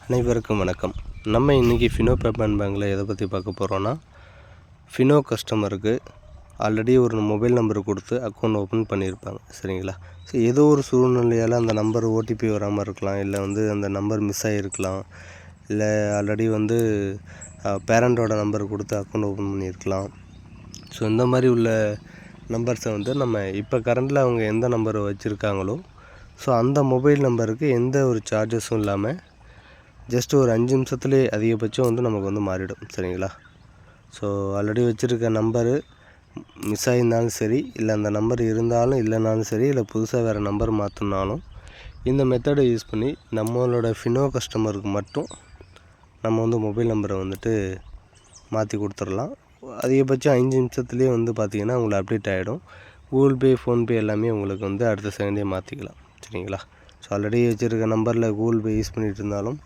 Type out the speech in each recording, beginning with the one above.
அனைவருக்கும் வணக்கம். நம்ம இன்றைக்கி ஃபினோ பேமெண்ட் பேங்கில் எதை பற்றி பார்க்க போகிறோன்னா, ஃபினோ கஸ்டமருக்கு ஆல்ரெடி ஒரு மொபைல் நம்பர் கொடுத்து அக்கௌண்ட் ஓப்பன் பண்ணியிருப்பாங்க, சரிங்களா? ஸோ ஏதோ ஒரு சூழ்நிலையால் அந்த நம்பர் ஓடிபி வராமல் இருக்கலாம், இல்லை அந்த நம்பர் மிஸ் ஆகிருக்கலாம், இல்லை ஆல்ரெடி பேரண்ட்டோட நம்பர் கொடுத்து அக்கௌண்ட் ஓப்பன் பண்ணியிருக்கலாம். ஸோ இந்த மாதிரி உள்ள நம்பர்ஸை நம்ம இப்போ கரண்டில் அவங்க எந்த நம்பரை வச்சுருக்காங்களோ, ஸோ அந்த மொபைல் நம்பருக்கு எந்த ஒரு சார்ஜஸும் இல்லாமல் ஜஸ்ட் ஒரு 5 நிமிஷத்துலேயே அதிகபட்சம் நமக்கு மாறிடும், சரிங்களா? ஸோ ஆல்ரெடி வச்சுருக்க நம்பரு மிஸ் ஆகியிருந்தாலும் சரி, இல்லை அந்த நம்பர் இருந்தாலும் இல்லைனாலும் சரி, இல்லை புதுசாக வேறு நம்பர் மாற்றினாலும் இந்த மெத்தடை யூஸ் பண்ணி நம்மளோட ஃபினோ கஸ்டமருக்கு மட்டும் நம்ம மொபைல் நம்பரை மாற்றி கொடுத்துடலாம். அதிகபட்சம் 5 நிமிஷத்துலேயே பார்த்திங்கன்னா உங்களுக்கு அப்டேட் ஆகிடும். கூகுள் பே, ஃபோன்பே எல்லாமே உங்களுக்கு அடுத்த செகண்டே மாற்றிக்கலாம், சரிங்களா? ஸோ ஆல்ரெடி வச்சுருக்க நம்பரில் கூகுள் பே யூஸ் பண்ணிகிட்டு இருந்தாலும்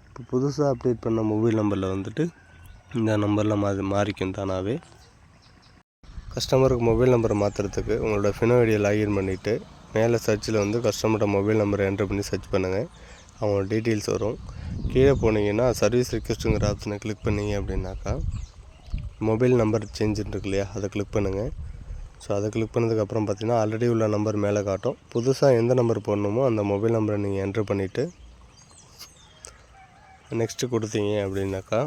இப்போ புதுசாக அப்டேட் பண்ண மொபைல் நம்பரில் இந்த நம்பரில் மாறிக்கும் தானாகவே. கஸ்டமருக்கு மொபைல் நம்பரை மாற்றுறதுக்கு உங்களோட ஃபினோ ஐடியை லாகின் பண்ணிவிட்டு மேலே சர்ச்சில் கஸ்டமரோட மொபைல் நம்பரை என்ட்ரு பண்ணி சர்ச் பண்ணுங்கள். அவங்களோட டீட்டெயில்ஸ் வரும். கீழே போனீங்கன்னா சர்வீஸ் ரிக்வெஸ்ட்டுங்கிற ஆப்ஷனை கிளிக் பண்ணிங்க அப்படின்னாக்கா மொபைல் நம்பர் சேஞ்சுன்னு இருக்கு இல்லையா, அதை கிளிக் பண்ணுங்கள். ஸோ அதை கிளிக் பண்ணதுக்கப்புறம் பார்த்திங்கன்னா ஆல்ரெடி உள்ள நம்பர் மேலே காட்டும். புதுசாக எந்த நம்பர் போடணுமோ அந்த மொபைல் நம்பரை நீங்கள் என்ட்ரு பண்ணிவிட்டு நெக்ஸ்ட்டு கொடுத்தீங்க அப்படின்னாக்கா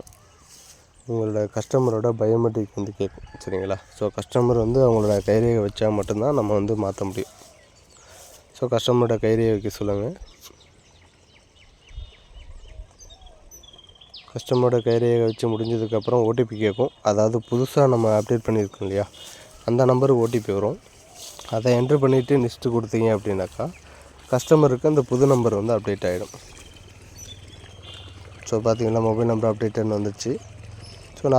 உங்களோட கஸ்டமரோட பயோமெட்ரிக் கேட்கும், சரிங்களா? ஸோ கஸ்டமர் அவங்களோட கைரேகை வச்சா மட்டும்தான் நம்ம மாற்ற முடியும். ஸோ கஸ்டமரோட கைரேகை வைக்க சொல்லுங்கள். கஸ்டமரோட கைரேகை வச்சு முடிஞ்சதுக்கப்புறம் ஓடிபி கேட்கும். அதாவது புதுசாக நம்ம அப்டேட் பண்ணியிருக்கோம் இல்லையா, அந்த நம்பருக்கு ஓடிபி வரும். அதை என்ட்ரு பண்ணிவிட்டு நெக்ஸ்ட்டு கொடுத்தீங்க அப்படின்னாக்கா கஸ்டமருக்கு அந்த புது நம்பர் அப்டேட் ஆகிடும். ஸோ பார்த்திங்கன்னா மொபைல் நம்பர் அப்டேட்டுன்னு வந்துடுச்சு. ஸோ